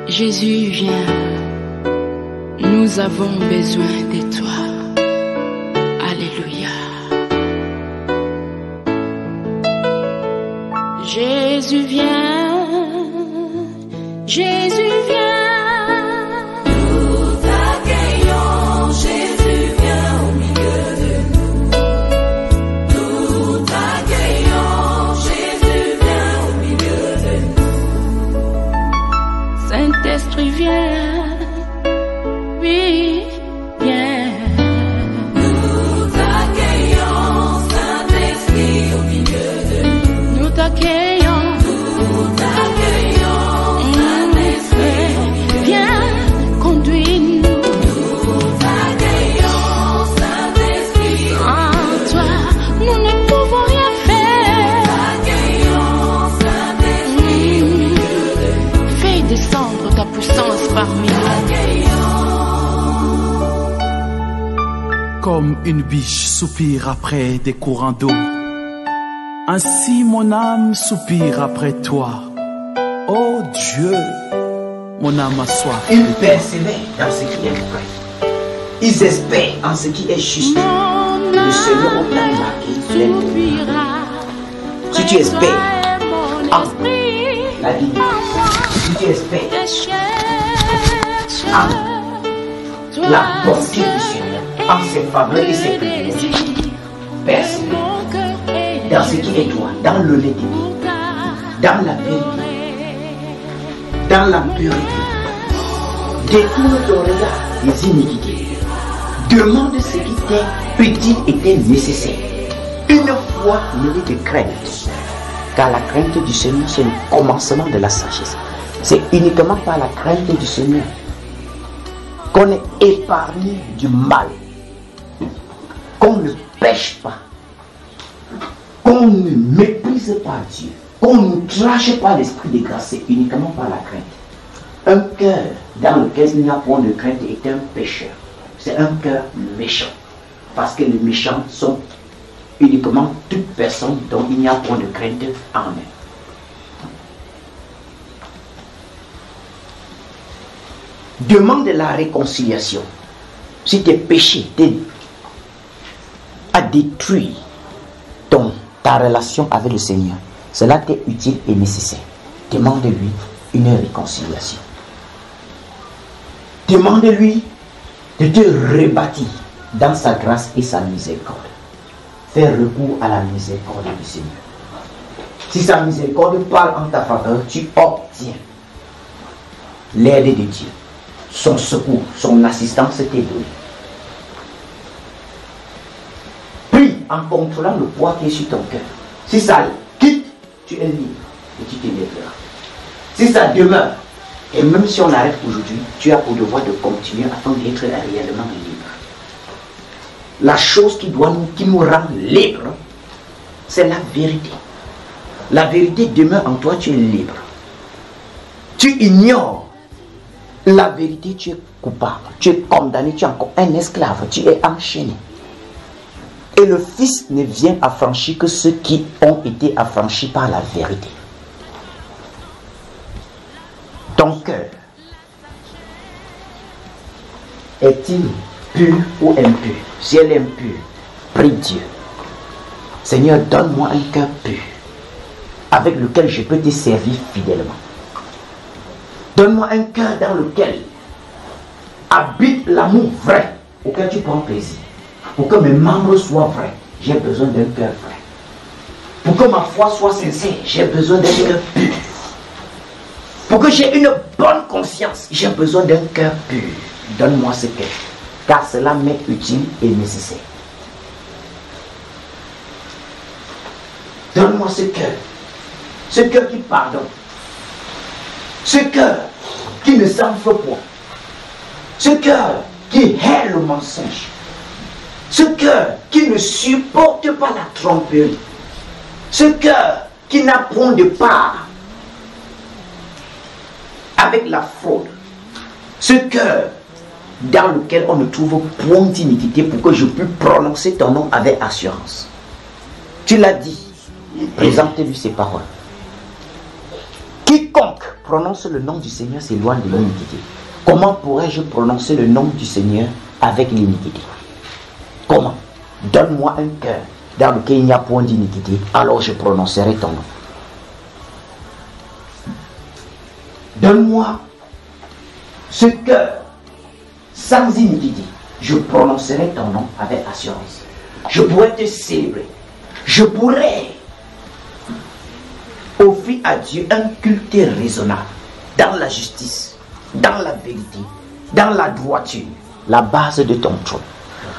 Jésus, viens, nous avons besoin de toi. Alléluia. Jésus, viens, Jésus, viens. Nous t'accueillons, Jésus, viens au milieu de nous. Nous t'accueillons, Jésus, viens au milieu de nous. Saint-Esprit, viens. Oui, viens. Nous t'accueillons, Saint-Esprit, au milieu de nous. Nous t'accueillons. Nous t'accueillons, Saint-Esprit, au milieu de nous. Viens, conduis-nous. Nous t'accueillons, Saint-Esprit, En toi, nous ne pouvons rien faire. t'accueillons, Saint-Esprit, au milieu de nous. Fais descendre ta puissance parmi nous. Comme une biche soupire après des courants d'eau, ainsi mon âme soupire après toi. Oh Dieu, mon âme a soif. Ils persévèrent dans ce qui est vrai. Ils espèrent en ce qui est juste. Le Seigneur t'a marqué soupira. Si tu espères en Esprit, la vie, si tu espères te cherche. en la bonté du Seigneur, en ses faveurs et ses privilèges, persévère dans ce qui est droit, dans l'honnêteté, dans la vérité, dans la pureté. Détourne ton regard des iniquités. Demande ce qui t'est utile et t'est nécessaire. Une foi nourrie de crainte. Car la crainte du Seigneur, c'est le commencement de la sagesse. C'est uniquement par la crainte du Seigneur qu'on est épargné du mal, qu'on ne pêche pas, qu'on ne méprise pas Dieu, qu'on ne trache pas l'esprit de grâce. C'est uniquement par la crainte. Un cœur dans lequel il n'y a point de crainte est un pécheur. C'est un cœur méchant. Parce que les méchants sont uniquement toute personne dont il n'y a point de crainte en eux. Demande la réconciliation. Si tes péchés a détruit ta relation avec le Seigneur, cela t'est utile et nécessaire. Demande-lui une réconciliation. Demande-lui de te rebâtir dans sa grâce et sa miséricorde. Fais recours à la miséricorde du Seigneur. Si sa miséricorde parle en ta faveur, tu obtiens l'aide de Dieu. Son secours, son assistance t'est donnée. Prie en contrôlant le poids qui est sur ton cœur. Si ça quitte, tu es libre et tu te lèveras. Si ça demeure, et même si on arrête aujourd'hui, tu as pour devoir de continuer afin d'être réellement libre. La chose qui nous rend libre, c'est la vérité. La vérité demeure en toi, tu es libre. Tu ignores la vérité, tu es coupable, tu es condamné, tu es encore un esclave, tu es enchaîné. Et le Fils ne vient affranchir que ceux qui ont été affranchis par la vérité. Ton cœur est-il pur ou impur? Si elle est impure, prie Dieu. Seigneur, donne-moi un cœur pur avec lequel je peux te servir fidèlement. Donne-moi un cœur dans lequel habite l'amour vrai, auquel tu prends plaisir. Pour que mes membres soient vrais, j'ai besoin d'un cœur vrai. Pour que ma foi soit sincère, j'ai besoin d'un cœur pur. Pour que j'ai une bonne conscience, j'ai besoin d'un cœur pur. Donne-moi ce cœur, car cela m'est utile et nécessaire. Donne-moi ce cœur qui pardonne, ce cœur qui ne s'enfle point, ce cœur qui hait le mensonge, ce cœur qui ne supporte pas la tromperie, ce cœur qui n'a point de part avec la fraude, ce cœur dans lequel on ne trouve point d'iniquité pour que je puisse prononcer ton nom avec assurance. Tu l'as dit, présente-lui ces paroles. Quiconque prononce le nom du Seigneur s'éloigne de l'iniquité. Comment pourrais-je prononcer le nom du Seigneur avec l'iniquité? Comment? Donne-moi un cœur dans lequel il n'y a point d'iniquité, alors je prononcerai ton nom. Donne-moi ce cœur sans iniquité, je prononcerai ton nom avec assurance. Je pourrais te célébrer. Je pourrais offrir à Dieu un culte raisonnable dans la justice, dans la vérité, dans la droiture, la base de ton trône.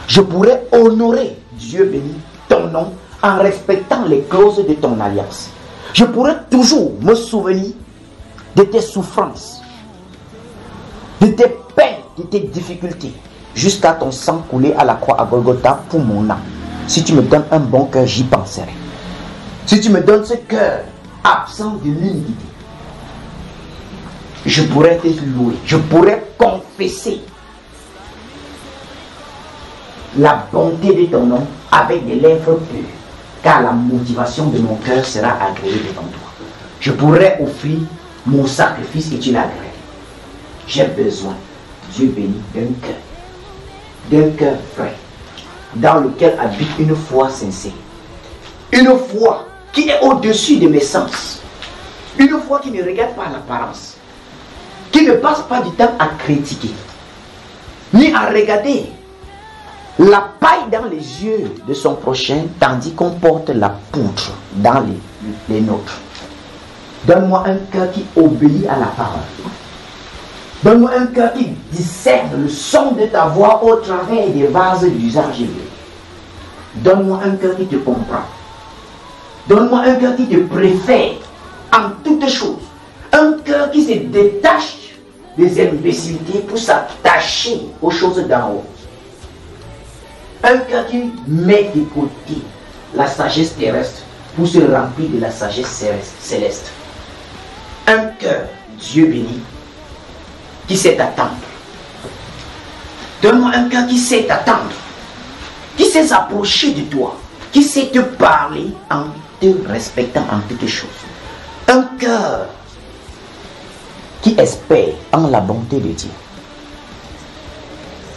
Je pourrais honorer, Dieu béni, ton nom en respectant les clauses de ton alliance. Je pourrais toujours me souvenir de tes souffrances, de tes peines, de tes difficultés, jusqu'à ton sang coulé à la croix à Golgotha pour mon âme. Si tu me donnes un bon cœur, j'y penserai. Si tu me donnes ce cœur absent de l'iniquité, je pourrais te louer, je pourrais confesser la bonté de ton nom avec des lèvres pures, car la motivation de mon cœur sera agréée devant toi. Je pourrais offrir mon sacrifice et tu l'agréerais. J'ai besoin, Dieu béni, d'un cœur frais, dans lequel habite une foi sincère, une foi qui est au-dessus de mes sens, une foi qui ne regarde pas l'apparence, qui ne passe pas du temps à critiquer, ni à regarder la paille dans les yeux de son prochain, tandis qu'on porte la poutre dans les nôtres. Donne-moi un cœur qui obéit à la parole. Donne-moi un cœur qui discerne le son de ta voix au travers des vases d'usage élevé. Donne-moi un cœur qui te comprend. Donne-moi un cœur qui te préfère en toutes choses. Un cœur qui se détache des imbécilités pour s'attacher aux choses d'en haut. Un cœur qui met de côté la sagesse terrestre pour se remplir de la sagesse céleste. Un cœur, Dieu béni, qui sait attendre. Donne-moi un cœur qui sait attendre, qui sait s'approcher de toi, qui sait te parler en te respectant en toutes choses. Un cœur qui espère en la bonté de Dieu.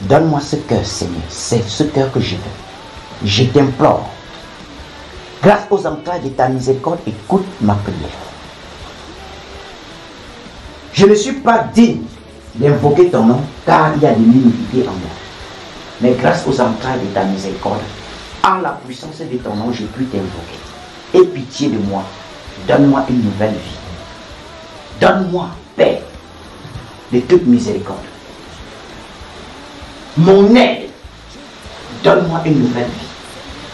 Donne-moi ce cœur, Seigneur, c'est ce cœur que je veux. Je t'implore, grâce aux entrailles de ta miséricorde, écoute ma prière. Je ne suis pas digne d'invoquer ton nom, car il y a de l'iniquité en moi. Mais grâce aux entrailles de ta miséricorde, en la puissance de ton nom, je puis t'invoquer. Aie pitié de moi, donne-moi une nouvelle vie. Donne-moi, Père, de toute miséricorde, mon aide. Donne-moi une nouvelle vie,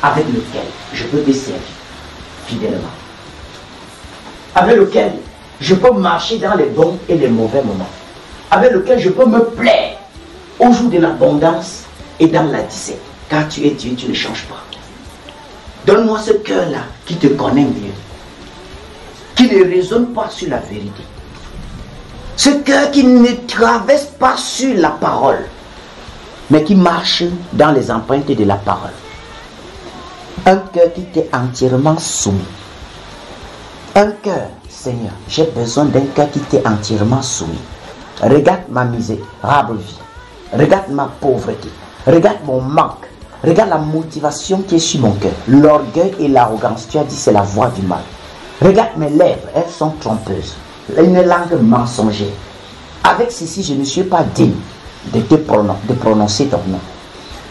avec laquelle je peux te servir fidèlement, avec lequel je peux marcher dans les bons et les mauvais moments, avec lequel je peux me plaire au jour de l'abondance et dans la disette, car tu es Dieu, tu ne changes pas. Donne-moi ce cœur-là qui te connaît mieux, qui ne raisonne pas sur la vérité, ce cœur qui ne traverse pas sur la parole, mais qui marche dans les empreintes de la parole. Un cœur qui t'est entièrement soumis. Un cœur, Seigneur, j'ai besoin d'un cœur qui t'est entièrement soumis. Regarde ma misérable vie. Regarde ma pauvreté. Regarde mon manque. Regarde la motivation qui est sur mon cœur. L'orgueil et l'arrogance, tu as dit c'est la voie du mal. Regarde mes lèvres, elles sont trompeuses. Une langue mensongère. Avec ceci, je ne suis pas digne de prononcer ton nom.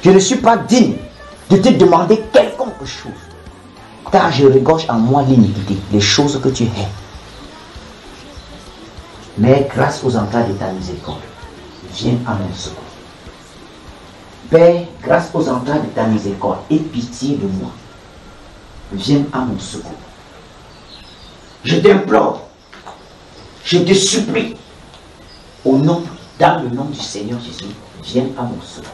Je ne suis pas digne de te demander quelconque chose, car je regorge en moi l'iniquité, les choses que tu hais. Mais grâce aux entrailles de ta miséricorde, viens à mon secours. Père, grâce aux entrailles de ta miséricorde, aie pitié de moi. Viens à mon secours. Je t'implore, je te supplie, dans le nom du Seigneur Jésus, viens à mon secours.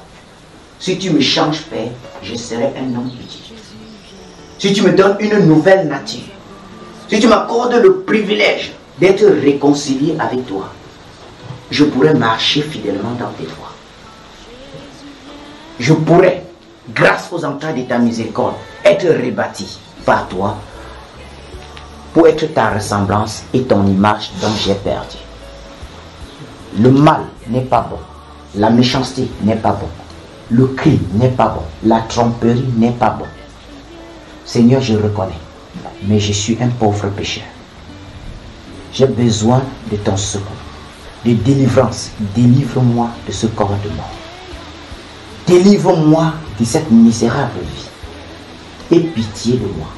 Si tu me changes, Père, je serai un homme petit. Si tu me donnes une nouvelle nature, si tu m'accordes le privilège d'être réconcilié avec toi, je pourrais marcher fidèlement dans tes voies. Je pourrais, grâce aux entrailles de ta miséricorde, être rebâti par toi pour être ta ressemblance et ton image dont j'ai perdu. Le mal n'est pas bon. La méchanceté n'est pas bon. Le crime n'est pas bon. La tromperie n'est pas bon. Seigneur, je reconnais, mais je suis un pauvre pécheur. J'ai besoin de ton secours, de délivrance. Délivre-moi de ce corps de mort. Délivre-moi de cette misérable vie. Aie pitié de moi.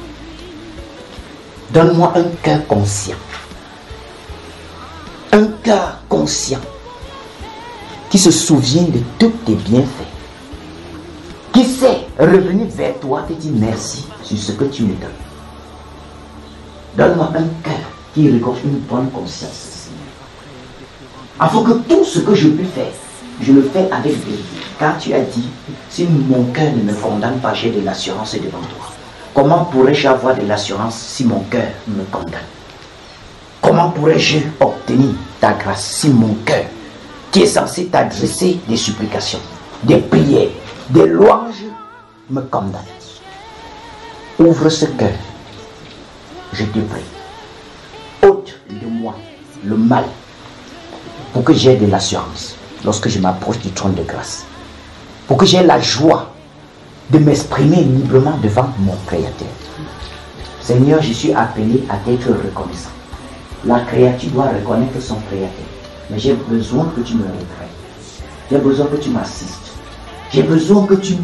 Donne-moi un cœur conscient. Un cœur conscient qui se souvient de tous tes bienfaits. Qui sait revenir vers toi et dire merci sur ce que tu me donnes. Donne-moi un cœur qui regorge une bonne conscience, Seigneur. Afin que tout ce que je peux faire, je le fais avec vérité. Car tu as dit, si mon cœur ne me condamne pas, j'ai de l'assurance devant toi. Comment pourrais-je avoir de l'assurance si mon cœur me condamne? Comment pourrais-je obtenir ta grâce si mon cœur, qui est censé t'adresser des supplications, des prières, des louanges, me condamne? Ouvre ce cœur, je te prie. Ôte de moi le mal pour que j'aie de l'assurance lorsque je m'approche du trône de grâce. Pour que j'aie la joie de m'exprimer librement devant mon Créateur. Seigneur, je suis appelé à t'être reconnaissant. La créature doit reconnaître son Créateur. Mais j'ai besoin que tu me retraites. J'ai besoin que tu m'assistes. J'ai besoin que tu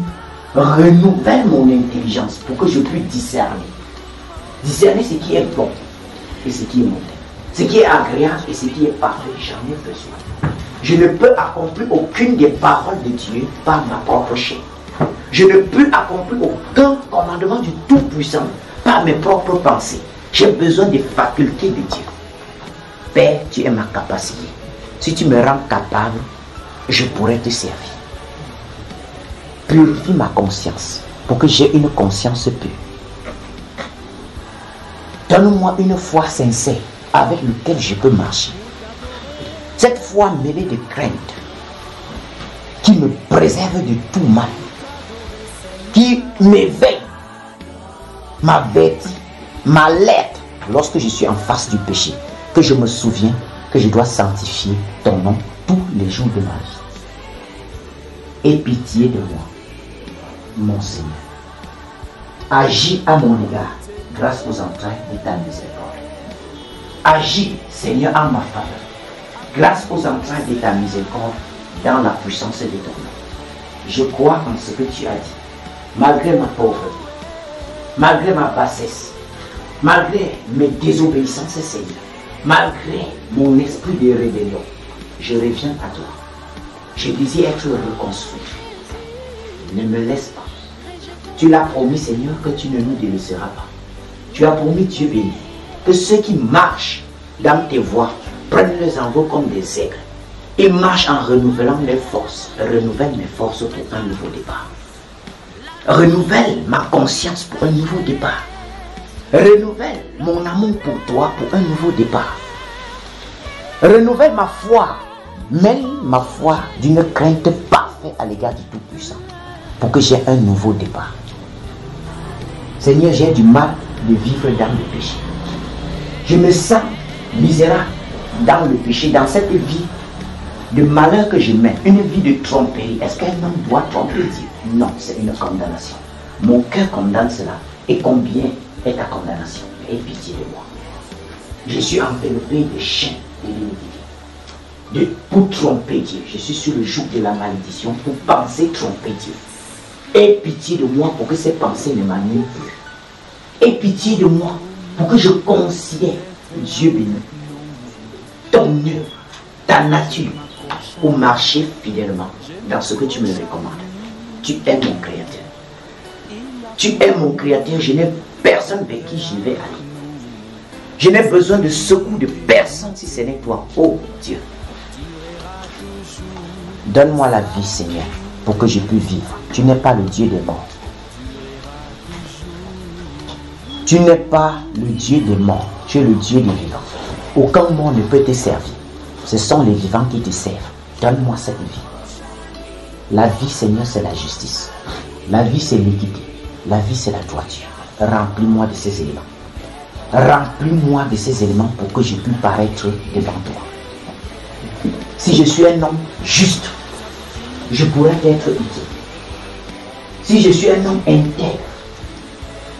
renouvelles mon intelligence pour que je puisse discerner. Discerner ce qui est bon et ce qui est mauvais. Ce qui est agréable et ce qui est parfait. J'en ai besoin. Je ne peux accomplir aucune des paroles de Dieu par ma propre chair. Je ne peux accomplir aucun commandement du Tout-Puissant par mes propres pensées. J'ai besoin des facultés de Dieu. Père, tu es ma capacité. Si tu me rends capable, je pourrai te servir. Purifie ma conscience pour que j'ai une conscience pure. Donne-moi une foi sincère avec laquelle je peux marcher. Cette foi mêlée de crainte qui me préserve de tout mal, qui m'éveille, m'avertit, m'alerte lorsque je suis en face du péché, que je me souviens que je dois sanctifier ton nom tous les jours de ma vie. Aie pitié de moi, mon Seigneur. Agis à mon égard grâce aux entrailles de ta miséricorde. Agis, Seigneur, en ma faveur, grâce aux entrailles de ta miséricorde dans la puissance de ton nom. Je crois en ce que tu as dit, malgré ma pauvreté, malgré ma bassesse, malgré mes désobéissances, Seigneur, malgré mon esprit de rébellion, je reviens à toi. Je désire être reconstruit. Ne me laisse pas. Tu l'as promis, Seigneur, que tu ne nous délaisseras pas. Tu as promis, Dieu béni, que ceux qui marchent dans tes voies prennent les envols comme des aigles et marchent en renouvelant les forces. Renouvelle mes forces pour un nouveau départ. Renouvelle ma conscience pour un nouveau départ. Renouvelle mon amour pour toi pour un nouveau départ. Renouvelle ma foi. Mêle ma foi d'une crainte parfaite à l'égard du Tout-Puissant pour que j'ai un nouveau départ. Seigneur, j'ai du mal de vivre dans le péché. Je me sens misérable dans le péché, dans cette vie de malheur que je mène, une vie de tromperie. Est-ce qu'un homme doit tromper Dieu? Non, c'est une condamnation. Mon cœur condamne cela. Et combien est ta condamnation? Aie pitié de moi. Je suis enveloppé de chaînes de l'iniquité. Pour tromper Dieu. Je suis sur le joug de la malédiction pour penser tromper Dieu. Aie pitié de moi pour que ces pensées ne m'animent plus. Aie pitié de moi pour que je considère Dieu béni, ton œuvre, ta nature, pour marcher fidèlement dans ce que tu me recommandes. Tu es mon Créateur. Tu es mon Créateur. Je n'ai personne vers qui je vais aller. Je n'ai besoin de secours de personne si ce n'est toi, oh Dieu. Donne-moi la vie, Seigneur, pour que je puisse vivre. Tu n'es pas le Dieu des morts. Tu n'es pas le Dieu des morts. Tu es le Dieu des vivants. Aucun mort ne peut te servir. Ce sont les vivants qui te servent. Donne-moi cette vie. La vie, Seigneur, c'est la justice. La vie, c'est l'équité. La vie, c'est la droiture. Remplis-moi de ces éléments. Remplis-moi de ces éléments pour que je puisse paraître devant toi. Si je suis un homme juste, je pourrais être utile. Si je suis un homme intègre,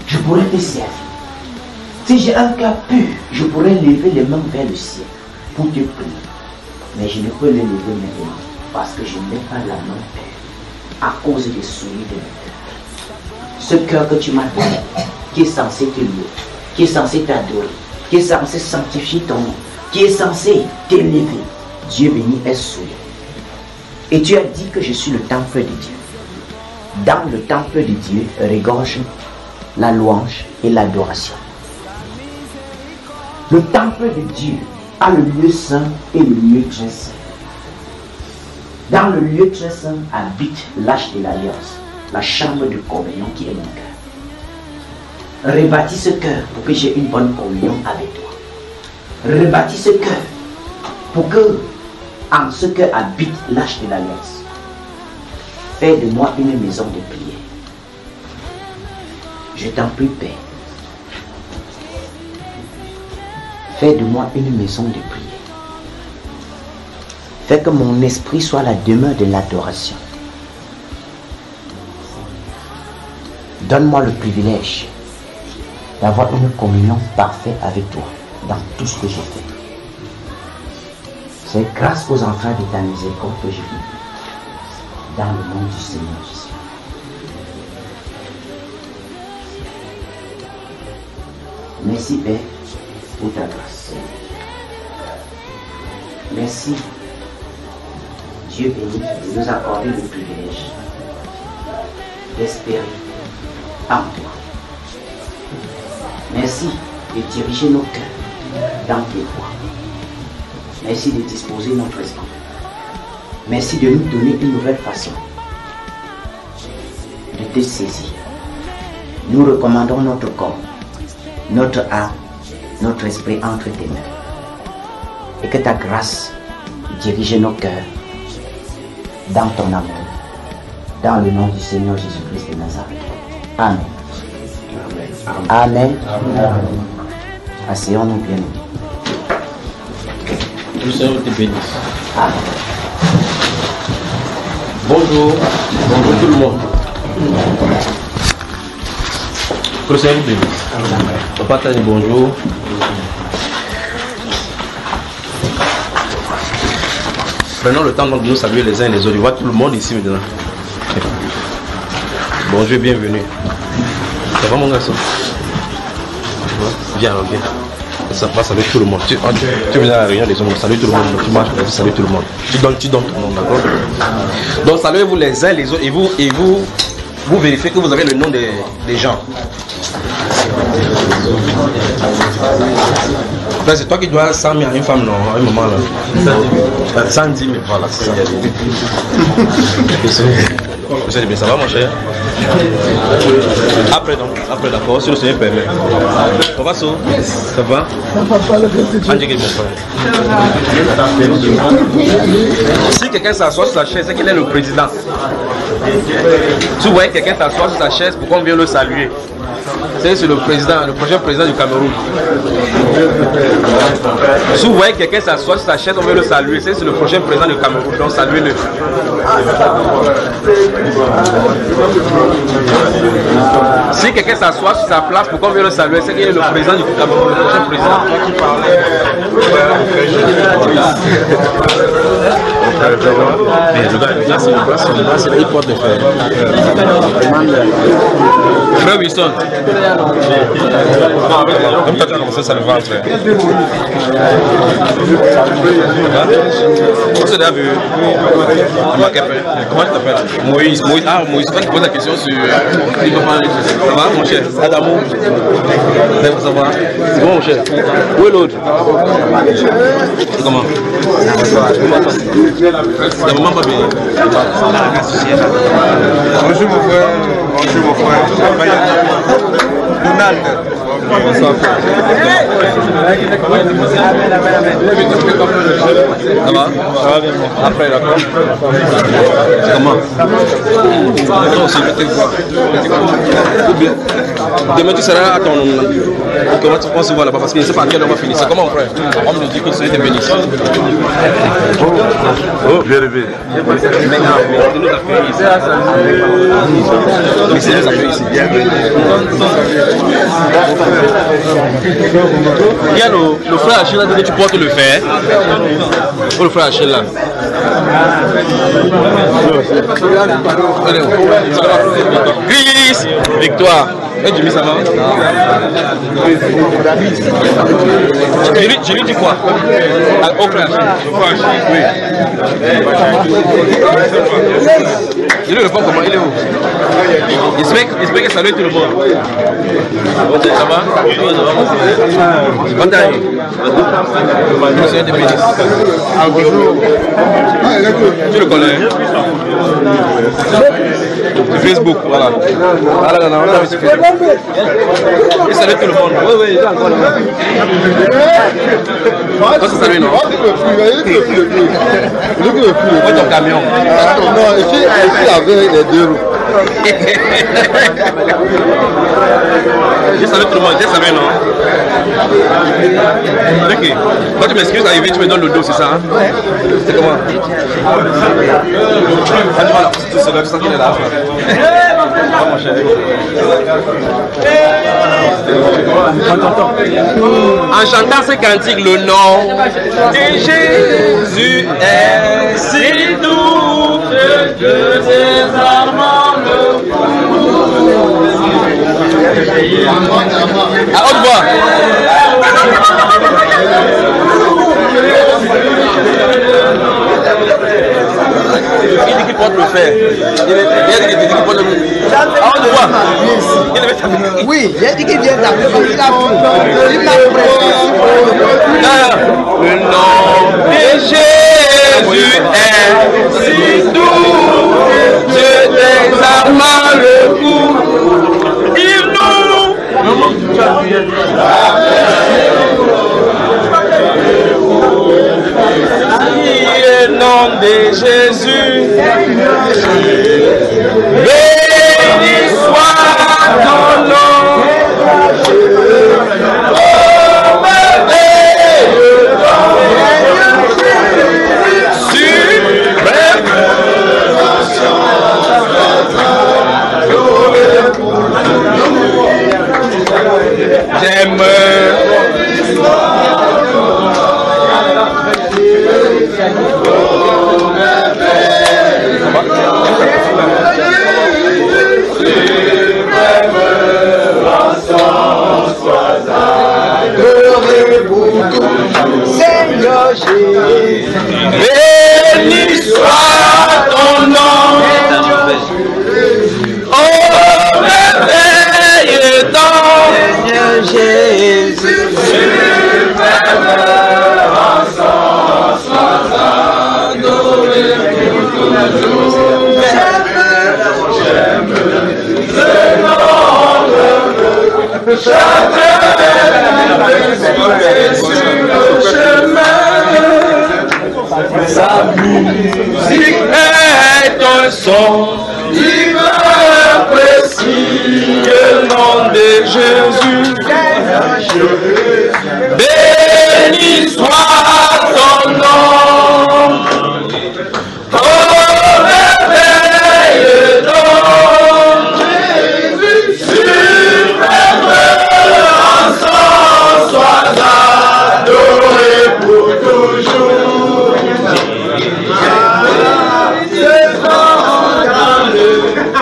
je pourrais te servir. Si j'ai un cœur pur, je pourrais lever les mains vers le ciel pour te prier. Mais je ne peux les lever maintenant parce que je n'ai pas la main pure à cause des souillures de mon cœur. Ce cœur que tu m'as donné, qui est censé te louer, qui est censé t'adorer, qui est censé sanctifier ton nom, qui est censé t'élever, Dieu béni est souillé. Et tu as dit que je suis le temple de Dieu. Dans le temple de Dieu regorge la louange et l'adoration. Le temple de Dieu a le lieu saint et le lieu très saint. Dans le lieu très saint habite l'arche de l'alliance, la chambre de communion qui est mon cœur. Rebâtis ce cœur pour que j'ai une bonne communion avec toi. Rebâtis ce cœur pour que en ce cœur habite l'arche de l'alliance. Fais de moi une maison de prière. Je t'en prie, Père. Fais de moi une maison de prière. Fais que mon esprit soit la demeure de l'adoration. Donne-moi le privilège d'avoir une communion parfaite avec toi dans tout ce que je fais. C'est grâce aux enfants de ta miséricorde que je vis. Dans le nom du Seigneur Jésus. Merci Père pour ta grâce. Merci Dieu béni de nous accorder le privilège d'espérer en toi. Merci de diriger nos cœurs dans tes voies. Merci de disposer notre esprit. Merci de nous donner une nouvelle façon de te saisir. Nous recommandons notre corps, notre âme, notre esprit entre tes mains. Et que ta grâce dirige nos cœurs dans ton amour. Dans le nom du Seigneur Jésus-Christ de Nazareth. Amen. Amen. Amen. Asseyons-nous bien. Que le Seigneur te bénisse. Amen. Bonjour, bonjour tout le monde. Que le Seigneur vous bénisse. Papa t'a dit bonjour. Prenons le temps donc de nous saluer les uns et les autres. Je vois tout le monde ici maintenant. Bonjour et bienvenue. Ça va mon garçon? Viens, viens. Ça passe avec tout le monde. Tu viens à la réunion des hommes, salut tout le monde. Tu marches, tu salues tout le monde. Tu donnes ton nom, d'accord? Donc saluez-vous les uns les autres et vous vérifiez que vous avez le nom des gens. Ben, c'est toi qui dois 100 000 à une femme, non? À un moment là. 110 000, voilà, c'est ça. Ça va mon cher? Après d'accord, si le Seigneur permet. Ça va ça va? André, mon frère. Si quelqu'un s'assoit sur sa chaise, c'est qu'il est le président. Si vous voyez quelqu'un s'asseoir sur sa chaise, pourquoi on vient le saluer? C'est le président, le prochain président du Cameroun. Si vous voyez quelqu'un s'asseoir sur sa chaise, on veut le saluer. C'est le prochain président du Cameroun, donc saluez-le. Si quelqu'un s'assoit sur sa place, pourquoi on veut le saluer? C'est qu'il est le président du Cameroun, le prochain président. Toi qui parlais. C'est une porte de fer. Frère Wilson. Comme toi tu as commencé, ça le va, frère. On s'est déjà vu. Comment tu t'appelles? Moïse. Ah, Moïse, quand tu poses la question sur. Ça va, mon cher? Adamo. Ça va? C'est bon, mon cher? Où est l'autre? Comment? C'est vraiment pas bien. Bonjour mon frère. Bonjour mon frère. Donald. Bonsoir. Ça va? Ça va bien. Après, d'accord. C'est comment? Non, c'est bien. Demain, tu seras à ton... Comment tu penses se voir là-bas? Parce que je ne sais pas à quelle heure on va finir. C'est comment, frère? On me dit que tu es venu ici. Oh, bien rêvé. Il y a le frère Achille là, tu portes le fer. Oh, le frère Achille là. Gris, victoire. Et Jimmy, ça va? Jimmy dit quoi? Au frère Achille, oui. Il est le fond comment? Il est où? J'espère que ça doit tout le monde. Ça va? Quand t'arrives? Monsieur de Bénis. Tu le connais? Sur Facebook, voilà. Ah là là, on a vu sur Facebook. Il salue tout le monde. Oui, oui, il est encore là. Toi, ça salue, non? Où est ton camion? Non, ici avec les deux roues. Je savais tout le monde, je savais, non? Ok. Quand tu m'excuses d'arriver, tu me donnes le dos, c'est ça? Hein? C'est comment? Quand tu vas là, tu sais qu'il est là. En chantant ce cantique, le nom de Jésus est si doux que désarmant le à haute voix. Il dit qu'il porte le fer. Il dit qu'il porte le fer. À haute voix. Oui, il a dit qu'il vient d'arriver. Il a le nom de Jésus est si doux, je désarmant le coup. Il nous le nom de Jésus, béni soit ton nom. J'aime Seigneur Jésus, béni soit ton nom. Oh, merveille ton Seigneur Jésus, sa musique est un son divin précis, le nom de Jésus. Béni soit ton nom. Oh, merveille donc Jésus, suprême ensemble, sois adoré pour toujours.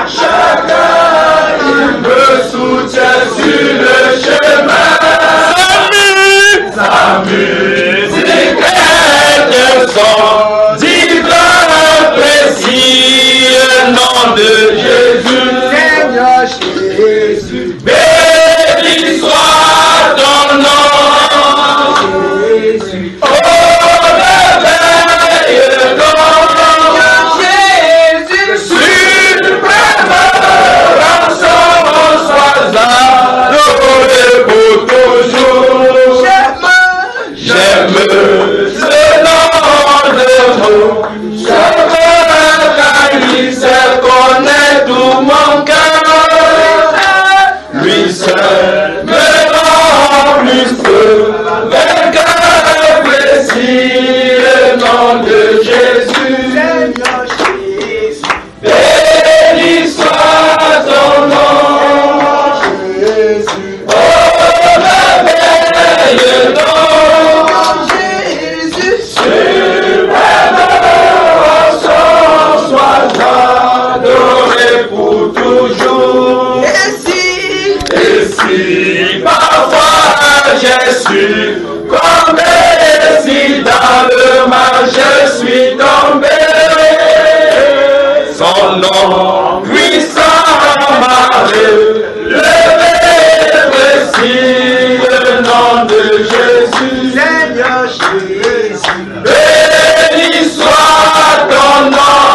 Chacun me soutient sur le chemin. Sa musique est un son divin précis, le nom de Jésus. Seigneur Jésus, Béni soit ton nom. Oh, merveille donc Jésus, suprême rançon, sois adoré pour toujours. J'aime ce nom Jésus, Seigneur Jésus, béni soit ton nom, Jésus, oh merveilleux nom, Jésus, suprême sang, sois adoré pour toujours. Et si parfois j'ai su tomber, si dans le mal je suis tombé, son nom puissant m'a relevé, précis le nom de Jésus, Seigneur Jésus, béni soit ton nom,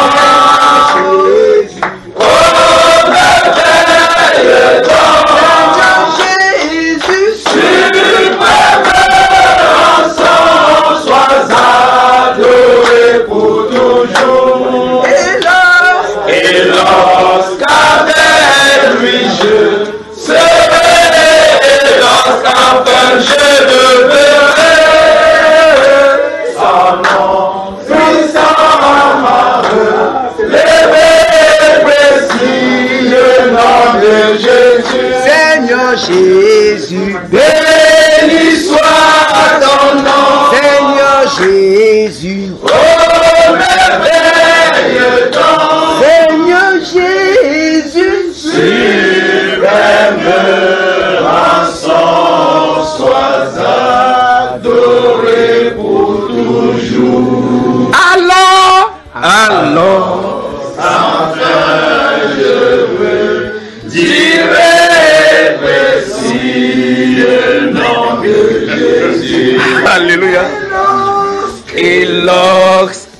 Jésus, oh merveilleux nom, Jésus, suprême sang, sois adoré pour toujours. Et lorsqu'avec lui je serai, et lorsqu'enfin je le verrai, son nom puissant m'a relevé, précis le nom de Jésus, Seigneur Jésus, béni soit ton nom, Seigneur Jésus, oh merveilleux nom, Seigneur Jésus, suprême sang, sois adoré pour toujours. Alors, Enfin je veux dire précis le nom de Jésus. alléluia. Et lorsqu'avec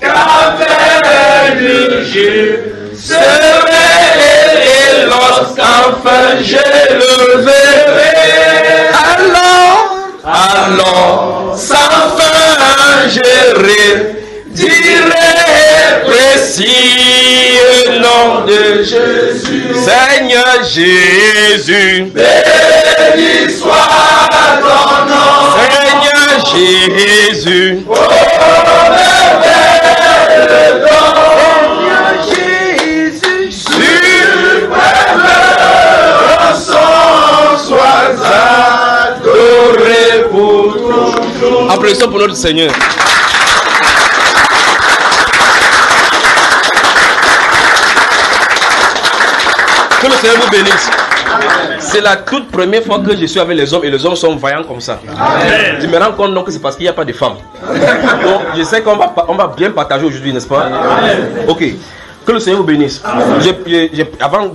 lui je serai, et lorsqu'enfin je le verrai, alors sans fin je dirai précis le nom de Jésus, Seigneur Jésus, béni soit ton nom, Seigneur Jésus, oh merveilleux nom, Seigneur Jésus, suprême sang, sois adoré pour toujours. applaudissons pour notre Seigneur. Que le Seigneur vous bénisse. C'est la toute première fois que je suis avec les hommes et les hommes sont vaillants comme ça. Amen. Je me rends compte donc que c'est parce qu'il n'y a pas de femmes. Donc je sais qu'on va bien partager aujourd'hui, n'est-ce pas? Amen. Ok. Que le Seigneur vous bénisse. Avant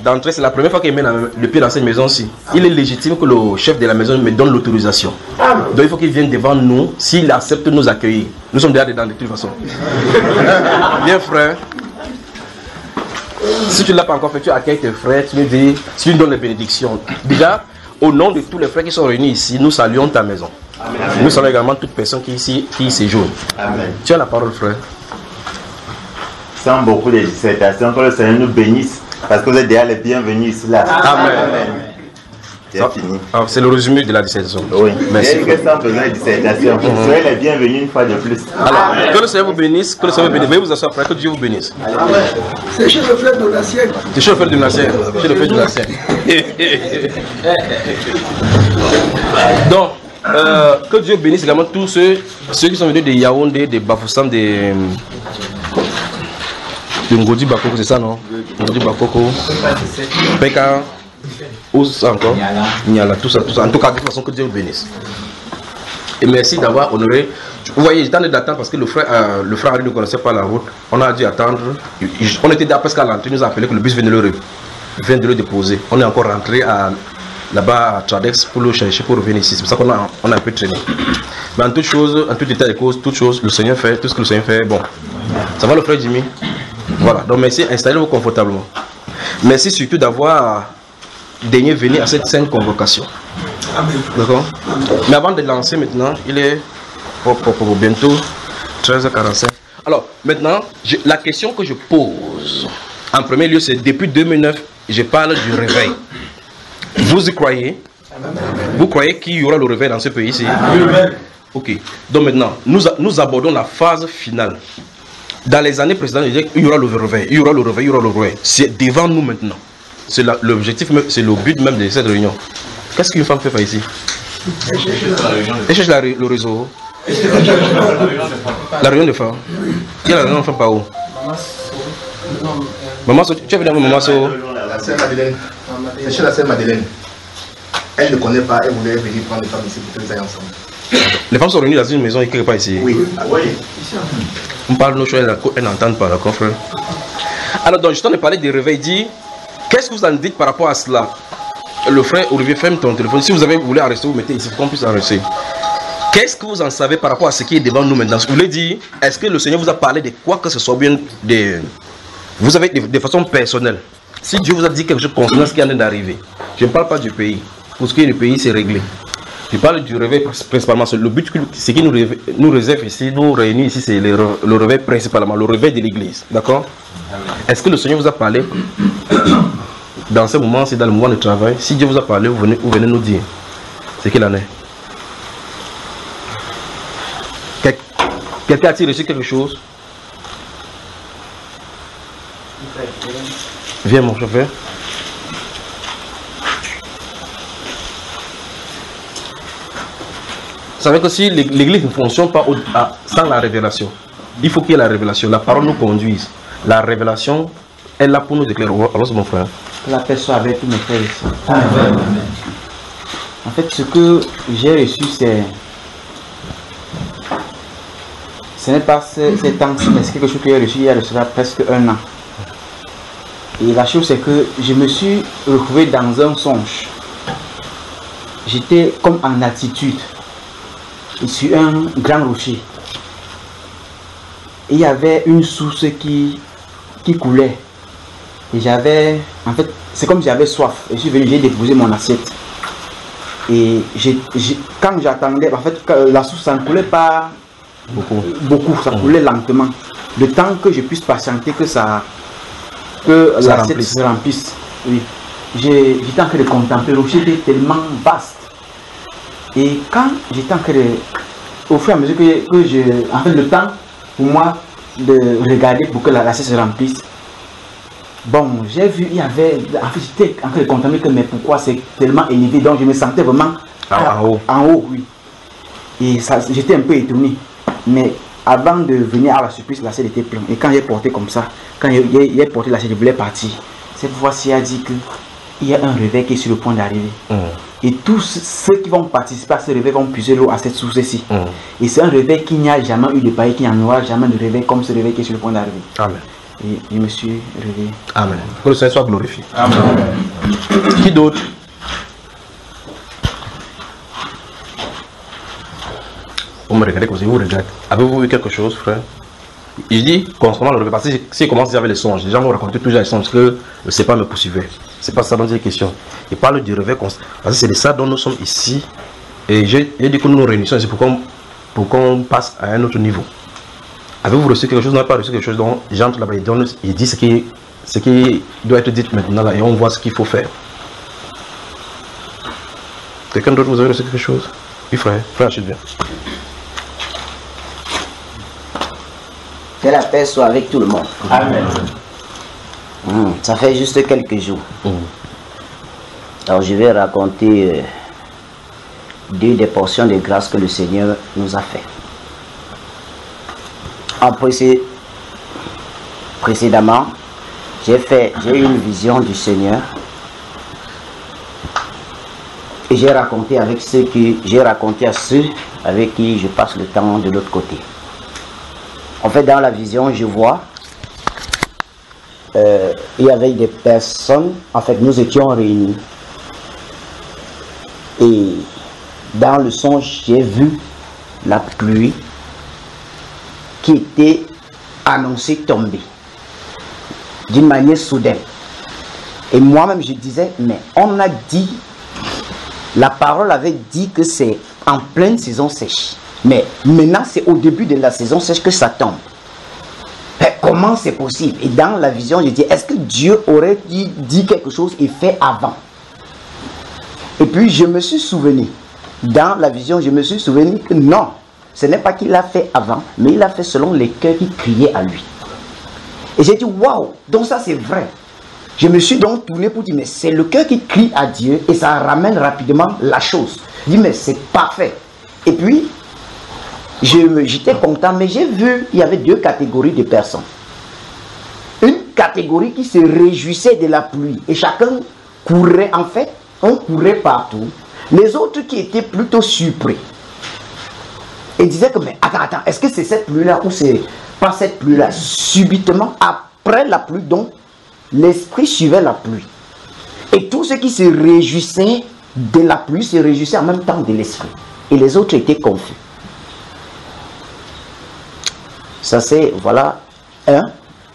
d'entrer, c'est la première fois qu'il met le pied dans cette maison-ci. Il est légitime que le chef de la maison me donne l'autorisation. Donc il faut qu'il vienne devant nous s'il accepte de nous accueillir. Nous sommes déjà dedans de toute façon. Bien frère. Si tu ne l'as pas encore fait, tu accueilles tes frères, tu lui dis, tu lui donnes les bénédictions. Déjà, au nom de tous les frères qui sont réunis ici, nous saluons ta maison. Amen. Nous saluons également toute personne qui y séjourne. Amen. Tu as la parole, frère. Sans beaucoup de dissertations, que le Seigneur nous bénisse, parce que vous êtes déjà les bienvenus ici là. Amen. C'est fini. C'est le résumé de la dissertation. Oui. Merci. Que sans besoin de dissertation. Vous serez les bienvenus une fois de plus. Alors, que le Seigneur vous bénisse, que le Seigneur vous bénisse. Veuillez vous asseoir, frère, que Dieu vous bénisse. Amen. C'est chez le frère de la sienne. C'est chez le frère de la sienne. Chez le frère de la sienne. Donc, que Dieu bénisse également tous ceux qui sont venus de Yaoundé, de Bafoussam, de Ngodi Bakoko, c'est ça, non? Ngodi Bakoko, Peka, où ça encore? Niala, tout ça. En tout cas, de toute façon, que Dieu vous bénisse. Et merci d'avoir honoré. Vous voyez, j'étais en train d'attendre parce que le frère Henri ne connaissait pas la route. On a dû attendre. On était presque à l'entrée. Il nous a appelé que le bus venait de le déposer. On est encore rentré là-bas à Tradex pour le chercher, pour revenir ici. C'est pour ça qu'on a un peu traîné. Mais en toute chose, en tout état de cause, toute chose, le Seigneur fait, tout ce que le Seigneur fait, bon. Ça va le frère Jimmy? Voilà, donc merci, installez-vous confortablement. Merci surtout d'avoir daigné venir à cette sainte convocation. D'accord? Mais avant de lancer maintenant, il est bientôt 13h45. Alors, maintenant, la question que je pose, en premier lieu, c'est depuis 2009, je parle du réveil. Vous y croyez? Vous croyez qu'il y aura le réveil dans ce pays-ci? Ok. Donc maintenant, nous abordons la phase finale. Dans les années précédentes, il y aura le réveil, il y aura le réveil, il y aura le réveil. C'est devant nous maintenant. C'est l'objectif, c'est le but même de cette réunion. Qu'est-ce qu'une femme fait pas ici? Elle cherche le réseau. La réunion de femmes. Qui est la réunion de femmes par où? Maman, tu es venu avec Maman So? La sœur Madeleine. C'est chez la sœur Madeleine. Elle ne connaît pas, elle voulait venir prendre les femmes ici pour que nous ayons ensemble. Les femmes sont réunies dans une maison et quelque part ici. Oui. On parle nos choses, elles n'entendent pas, d'accord, frère? Alors, donc, je t'en ai parlé des réveils. Dis, qu'est-ce que vous en dites par rapport à cela? Le frère Olivier, ferme ton téléphone. Si vous avez voulu arrêter, vous mettez ici pour qu'on puisse arrêter. Qu'est-ce que vous en savez par rapport à ce qui est devant nous maintenant? Vous voulez dire, est-ce que le Seigneur vous a parlé de quoi que ce soit bien vous avez de façon personnelle? Si Dieu vous a dit quelque chose concernant ce qui est en train d'arriver, je ne parle pas du pays. Pour ce qui est du pays, c'est réglé. Je parle du réveil principalement. Le but, ce qui nous réserve ici, nous réunit ici, c'est le réveil principalement, le réveil de l'église. D'accord? Est-ce que le Seigneur vous a parlé dans ce moment, c'est dans le moment de travail? Si Dieu vous a parlé, vous venez nous dire. C'est quelle année? Quelqu'un a-t-il reçu quelque chose? Viens mon chauffeur. Vous savez que si l'église ne fonctionne pas sans la révélation, il faut qu'il y ait la révélation. La parole nous conduise. La révélation est là pour nous éclairer. Alors, mon frère. Que la paix soit avec tous mes frères ici. Amen. En fait, ce que j'ai reçu, ce n'est pas ces temps-ci, mais c'est quelque chose que j'ai reçu il y a cela presque 1 an. Et la chose, c'est que je me suis retrouvé dans un songe. J'étais comme en attitude. Sur un grand rocher. Et il y avait une source qui coulait. Et j'avais, en fait, c'est comme j'avais soif. Et je suis venu, j'ai déposé mon assiette. Et quand j'attendais, en fait, la source, ça ne coulait pas beaucoup, ça coulait lentement. Le temps que je puisse patienter que l'assiette se remplisse. Oui. J'étais en train de contempler. Le rocher était tellement vaste. Et quand j'étais en train de, au fur et à mesure en fait, le temps pour moi de regarder pour que l'assiette se remplisse, bon, j'ai vu, il y avait, en fait, j'étais en train de contempler que, mais pourquoi c'est tellement élevé, donc je me sentais vraiment en haut, oui. Et j'étais un peu étonné, mais avant de venir à la surprise, l'assiette était pleine. Et quand j'ai porté comme ça, quand j'ai porté l'assiette, je voulais partir. Cette fois-ci, a dit qu'il y a un réveil qui est sur le point d'arriver. Et tous ceux qui vont participer à ce réveil vont puiser l'eau à cette source-ci. Et c'est un réveil qu'il n'y a jamais eu de pareil, qu'il n'y en aura jamais de réveil comme ce réveil qui est sur le point d'arriver. Amen. Et je me suis réveillé. Amen. Que le Seigneur soit glorifié. Amen. Qui d'autre? Vous me regardez comme si vous regardez. Avez-vous eu quelque chose, frère? Il dit concernant le réveil, parce que si commence avec les songes, les gens vont raconter toujours les songes que le Seigneur me poursuivait. C'est pas ça dont il est question. Il parle du réveil, parce que c'est de ça dont nous sommes ici. Et j'ai dit que nous nous réunissons ici pour qu'on passe à un autre niveau. Avez-vous reçu quelque chose? Vous n'avez pas reçu quelque chose dont j'entre là-bas, il dit ce qui doit être dit maintenant là, et on voit ce qu'il faut faire. Quelqu'un d'autre, vous avez reçu quelque chose? Oui, frère Achille, viens. Que la paix soit avec tout le monde. Amen. Ça fait juste quelques jours. Alors je vais raconter 2 des portions de grâce que le Seigneur nous a fait. Précédemment, j'ai eu une vision du Seigneur et j'ai raconté à ceux avec qui je passe le temps de l'autre côté. En fait, dans la vision, je vois, il y avait des personnes, en fait, nous étions réunis. Et dans le songe, j'ai vu la pluie qui était annoncée tomber d'une manière soudaine. Et moi-même, je disais, mais on a dit, la parole avait dit que c'est en pleine saison sèche. Mais maintenant, c'est au début de la saison sèche que ça tombe. Mais comment c'est possible? Et dans la vision, je dis, est-ce que Dieu aurait dit quelque chose et fait avant? Et puis, je me suis souvenu, dans la vision, je me suis souvenu que non. ce n'est pas qu'il l'a fait avant, mais il l'a fait selon les cœurs qui criaient à lui. Et j'ai dit, waouh, donc ça c'est vrai. Je me suis donc tourné pour dire, mais c'est le cœur qui crie à Dieu et ça ramène rapidement la chose. Je dis, mais c'est parfait. Et puis, j'étais content, mais j'ai vu, il y avait 2 catégories de personnes. Une catégorie qui se réjouissait de la pluie et chacun courait, en fait, on courait partout. Les autres qui étaient plutôt surpris et disaient que, mais attends, est-ce que c'est cette pluie-là ou c'est pas cette pluie-là? Subitement, après la pluie, donc, l'esprit suivait la pluie. Et tous ceux qui se réjouissaient de la pluie se réjouissaient en même temps de l'esprit. Et les autres étaient confus. Ça c'est, voilà, un.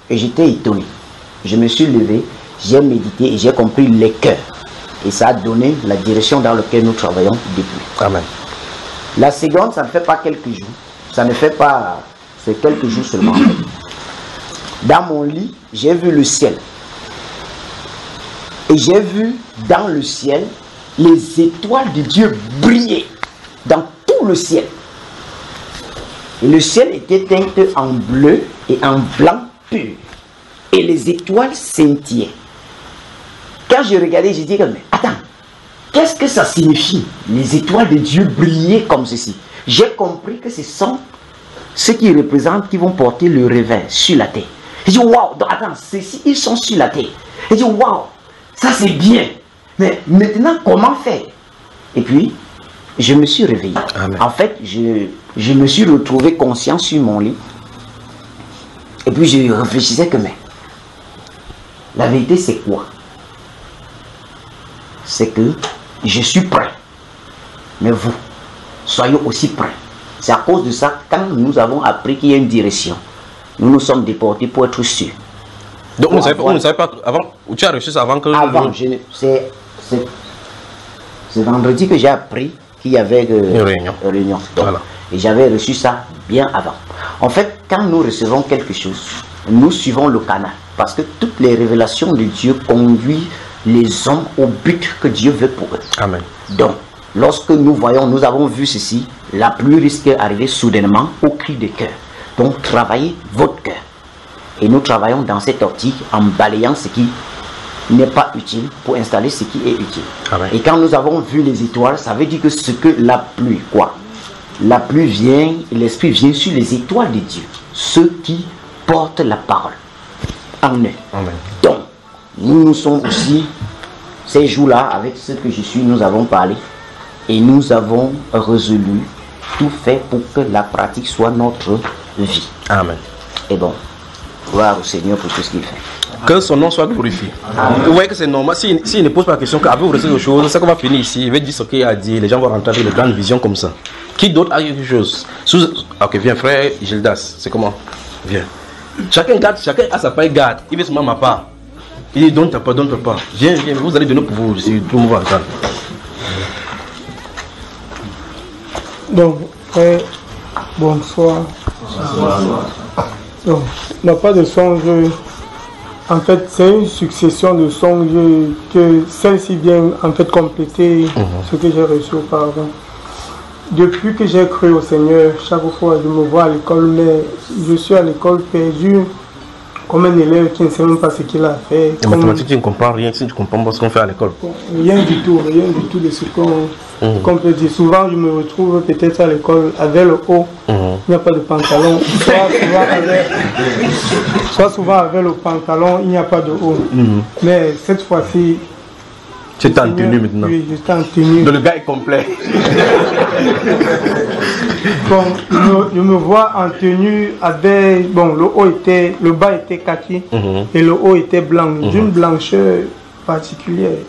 Et j'étais étonné. Je me suis levé, j'ai médité et j'ai compris les cœurs. Et ça a donné la direction dans laquelle nous travaillons depuis. Amen. La seconde, ça ne fait pas quelques jours. Ça ne fait pas, c'est quelques jours seulement. Dans mon lit, j'ai vu le ciel. Et j'ai vu dans le ciel les étoiles de Dieu briller dans tout le ciel. Et le ciel était teint en bleu et en blanc pur. Et les étoiles scintillaient. Quand je regardais, j'ai dit, mais attends, qu'est-ce que ça signifie? Les étoiles de Dieu brillaient comme ceci. J'ai compris que ce sont ceux qui représentent, qui vont porter le réveil sur la terre. J'ai dit, waouh, attends, ceux-ci, ils sont sur la terre. J'ai dit, waouh, ça c'est bien. Mais maintenant, comment faire? Et puis, je me suis réveillé. Amen. En fait, je me suis retrouvé conscient sur mon lit. Et puis, je réfléchissais que, mais, la vérité c'est quoi? C'est que je suis prêt. Mais vous, soyez aussi prêts. C'est à cause de ça, quand nous avons appris qu'il y a une direction, nous nous sommes déportés pour être sûrs. Donc, on ne savait pas avant, ou tu as reçu ça avant que... Avant, c'est vendredi que j'ai appris qu'il y avait une réunion. Donc, voilà. Et j'avais reçu ça bien avant. En fait, quand nous recevons quelque chose, nous suivons le canal. Parce que toutes les révélations de Dieu conduisent les hommes au but que Dieu veut pour eux. Amen. Donc, lorsque nous voyons, nous avons vu ceci, la pluie risque d'arriver soudainement au cri de cœur. Donc, travaillez votre cœur. Et nous travaillons dans cette optique en balayant ce qui n'est pas utile pour installer ce qui est utile. Amen. Et quand nous avons vu les étoiles, ça veut dire que ce que la pluie, quoi? La pluie vient, l'esprit vient sur les étoiles de Dieu. Ceux qui portent la parole en eux. Amen. Donc, nous sommes aussi, ces jours-là, avec ce que je suis, nous avons parlé. Et nous avons résolu, tout fait pour que la pratique soit notre vie. Amen. Et bon, gloire au Seigneur pour tout ce qu'il fait. Que son nom soit glorifié. Amen. Vous voyez que c'est normal. S'il ne pose pas la question qu'avez-vous reçu quelque chose, c'est qu'on va finir ici. Il va dire ce qu'il a dit. Les gens vont rentrer avec de grandes visions comme ça. Qui d'autre a quelque chose? Ok, viens frère Gildas. C'est comment? Viens. Chacun a sa part, garde. Il veut seulement ma part. Il dit donne ta part, donne ta part. Viens, vous allez donner pour vous. Si tout le monde va entendre. Donc, frère, bonsoir. Donc, il n'y a pas de songe. En fait, c'est une succession de songes que celle-ci vient en fait compléter ce que j'ai reçu auparavant. Depuis que j'ai cru au Seigneur, chaque fois je me vois à l'école, mais je suis à l'école perdu comme un élève qui ne sait même pas ce qu'il a fait. En mathématiques, tu ne comprends rien, si tu ne comprends pas ce qu'on fait à l'école. Rien du tout de ce qu'on peut dire. Souvent, je me retrouve peut-être à l'école avec le haut, il n'y a pas de pantalon. Soit souvent avec le pantalon, il n'y a pas de haut. Mais cette fois-ci, tu es en tenue maintenant. Oui, je suis en tenue. Donc le gars est complet. Bon, je me vois en tenue avec, bon, le bas était kaki et le haut était blanc, d'une blancheur particulière.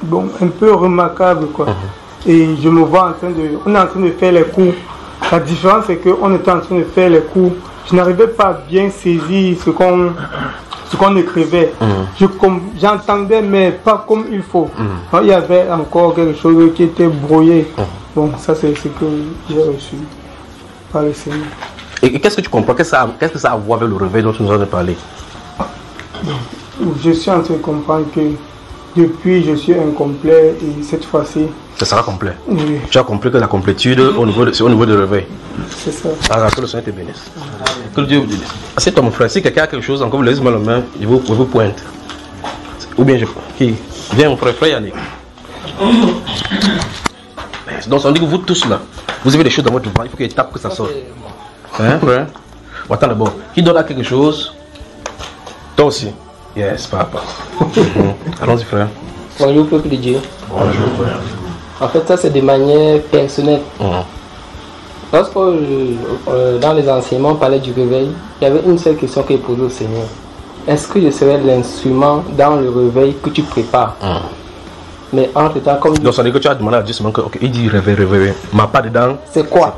Bon, un peu remarquable quoi. Et je me vois on est en train de faire les cours. La différence c'est qu'on était en train de faire les cours. Je n'arrivais pas à bien saisir ce qu'on écrivait. J'entendais mais pas comme il faut. Il y avait encore quelque chose qui était brouillé. Bon, ça c'est ce que j'ai reçu par le Seigneur. Et qu'est-ce que tu comprends? Qu'est-ce que ça a à voir avec le réveil dont tu nous as parlé? Je suis en train de comprendre que depuis je suis incomplet et cette fois-ci ça sera complet. Oui. Tu as compris que la complétude c'est au niveau de réveil. C'est ça. Alors que le Seigneur te bénisse. Que Dieu vous bénisse. C'est toi mon frère, si quelqu'un a quelque chose, encore vous laissez-moi la main, je vous pointe. Ou bien qui? Viens mon frère Yannick. Donc ça veut dire que vous tous là, vous avez des choses dans votre ventre, il faut qu'il tape que ça sorte. Hein frère? Attends d'abord. Qui donne à quelque chose? Toi aussi. Yes, papa. Allons-y frère. Bonjour peuple de Dieu. Bonjour frère. En fait ça c'est de manière personnelle. Lorsque dans les enseignements on parlait du réveil, il y avait une seule question que j'ai posée au Seigneur. Est-ce que je serai l'instrument dans le réveil que tu prépares? Mais entre temps comme... Donc ça veut dire que tu as demandé à Dieu seulement que il dit réveil. Ma part dedans, c'est quoi?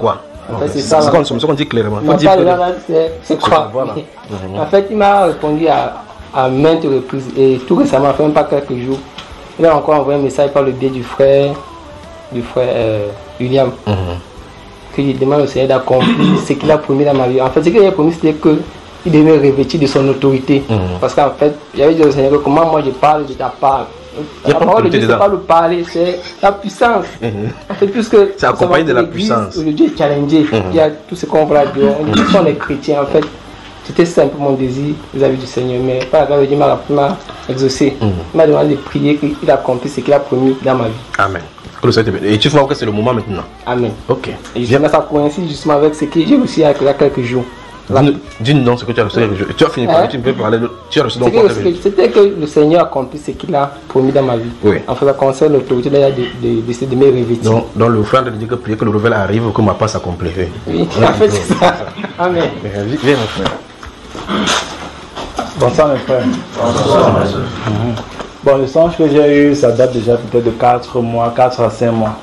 En fait, c'est ça. C'est comme ça qu'on dit clairement. Ma part dedans c'est quoi? Voilà. En fait il m'a répondu à maintes reprises et tout récemment, fait même pas quelques jours, il a encore envoyé un message par le biais du frère William, que il demande au Seigneur d'accomplir ce qu'il a promis dans ma vie. En fait, ce qu'il a promis, c'était qu'il devait revêtir de son autorité. Parce qu'en fait, j'avais dit au Seigneur que comment moi je parle, je te parle. La parole de Dieu, c'est pas le parler, c'est la puissance. En fait, puisque c'est accompagné de la puissance. Le Dieu est challengé. Il y a tout ce qu'on voit là dedans. Nous sommes les chrétiens, en fait. C'était simple mon désir vis-à-vis du Seigneur, mais par la grâce de Dieu, il m'a exaucé. Il m'a demandé de prier qu'il accomplisse ce qu'il a promis dans ma vie. Amen. Et tu vois que c'est le moment maintenant. Amen. Ok. Et ça coïncide justement avec ce que j'ai reçu il y a quelques jours. Dis-nous donc ce que tu as reçu. Tu as fini par parler, tu me peux parler de... Tu as reçu donc c'était que le Seigneur accomplisse ce qu'il a promis dans ma vie. Oui. En fait, ça concerne l'autorité de me revêtir. Donc le frère de dire que prier que le réveil arrive, que ma part s'accomplisse. Oui, en fait c'est ça. Amen. Viens mon frère. Bonsoir mes frères. Bonsoir. Bon, le songe que j'ai eu, ça date déjà peut-être de 4 mois, 4 à 5 mois.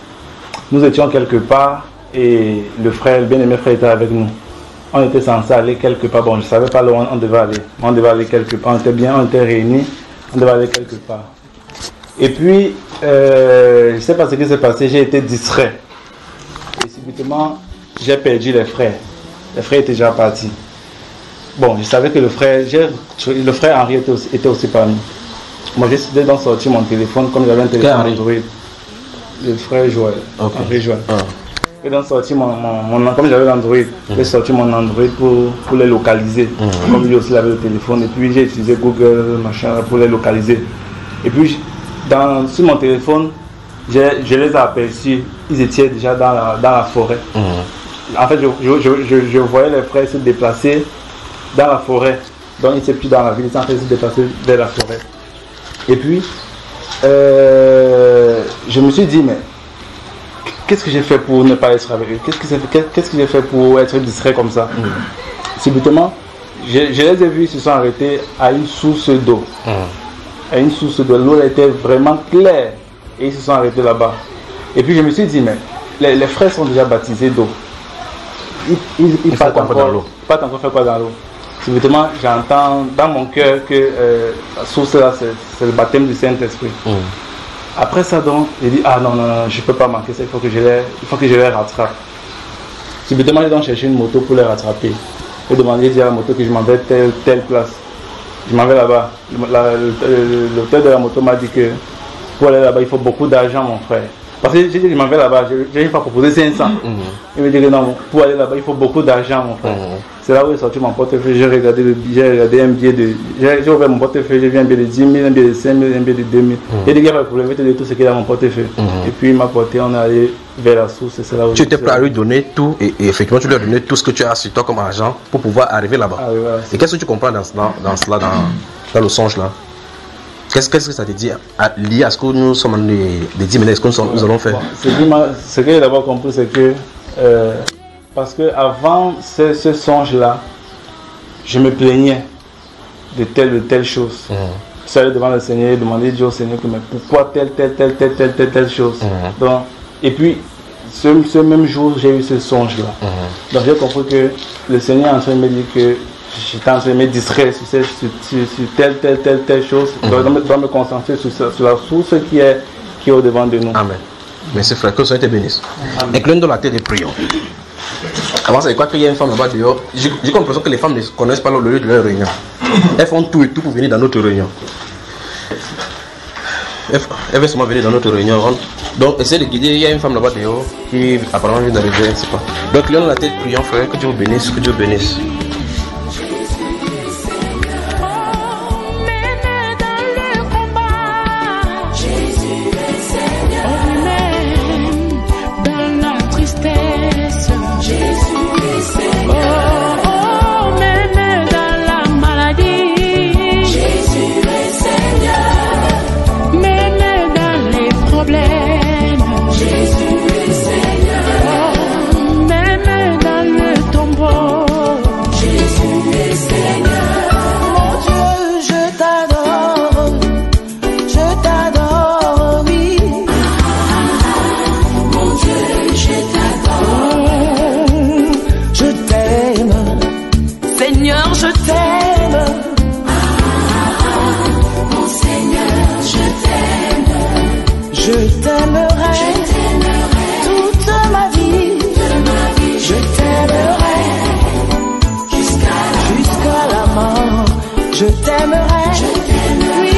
Nous étions quelque part et le frère, le bien-aimé frère était avec nous. On était censé aller quelque part. Bon, je ne savais pas où on devait aller. On devait aller quelque part. On était bien, on était réunis. On devait aller quelque part. Et puis, je ne sais pas ce qui s'est passé. J'ai été distrait. Et subitement, j'ai perdu les frères. Les frères étaient déjà partis. Bon, je savais que le frère Henri était aussi parmi. Moi, j'ai décidé d'en sortir mon téléphone, comme j'avais un téléphone Android. Le frère Joël, Henri Joël. Et d'en sortir comme j'avais l'Android, j'ai sorti mon Android pour les localiser. Comme lui aussi avait le téléphone. Et puis j'ai utilisé Google, machin, pour les localiser. Et puis, sur mon téléphone, je les ai aperçus. Ils étaient déjà dans la forêt. En fait, je voyais les frères se déplacer dans la forêt. Donc ils n'étaient plus dans la ville, ils sont en train de se déplacer vers la forêt. Et puis, je me suis dit, mais qu'est-ce que j'ai fait pour ne pas être avec eux? Qu'est-ce que j'ai fait pour être distrait comme ça? Subitement, je les ai vus, ils se sont arrêtés à une source d'eau. À une source d'eau. L'eau était vraiment claire. Et ils se sont arrêtés là-bas. Et puis je me suis dit, mais les frères sont déjà baptisés d'eau. Ils partent encore dans l'eau. Ils partent encore faire quoi dans l'eau? Subitement, j'entends dans mon cœur que la source là, c'est le baptême du Saint-Esprit. Après ça, donc, j'ai dit, ah non, je ne peux pas manquer ça, il faut que je les rattrape. Subitement, j'ai donc cherché une moto pour les rattraper. J'ai demandé à la moto que je m'en vais telle place. Je m'en vais là-bas. L'auteur de la moto m'a dit que pour aller là-bas, il faut beaucoup d'argent, mon frère. Parce que j'ai dit, je m'en vais là-bas, je n'ai pas proposé 500. Il me dit que non, pour aller là-bas, il faut beaucoup d'argent, mon frère. C'est là où j'ai sorti mon portefeuille, j'ai regardé un billet de... J'ai ouvert mon portefeuille, j'ai vu un billet de 10 000, un billet de 5 000, un billet de 2 000. J'ai dit, il n'y a pas de problème, je vais te donner tout ce qu'il y a dans mon portefeuille. Et puis il m'a porté, on est allé vers la source, c'est là où... Tu étais prêt à lui donner tout, et effectivement tu lui as donné tout ce que tu as sur toi comme argent pour pouvoir arriver là-bas. Ah, oui, voilà, et qu'est-ce que tu comprends dans cela, dans le songe là? Qu'est-ce que ça te dit lié à ce que nous sommes des 10 minutes, ce que nous allons faire? Ce que j'ai d'abord compris, c'est que parce que avant ce songe-là, je me plaignais de telle chose. Je suis allé devant le Seigneur et demandé au Seigneur que mais pourquoi telle chose. Donc, et puis ce même jour, j'ai eu ce songe-là. Donc j'ai compris que le Seigneur est en train de me dire que j'étais en train de me distraire sur telle chose. Je dois me concentrer sur la source qui est au-devant de nous. Amen. Merci frère, que le Seigneur te bénisse. Incline dans la tête et prions. Avant ça, je crois qu'il y a une femme là-bas dehors. J'ai comme l'impression que les femmes ne connaissent pas le lieu de leur réunion. Elles font tout et tout pour venir dans notre réunion. Elle va seulement venir dans notre réunion. Donc, essayez de guider. Il y a une femme là-bas dehors qui apparemment vient d'arriver, je ne sais pas. Donc, lui, on a la tête, prions, frère, que Dieu vous bénisse, que Dieu vous bénisse. Je t'aimerai, oui,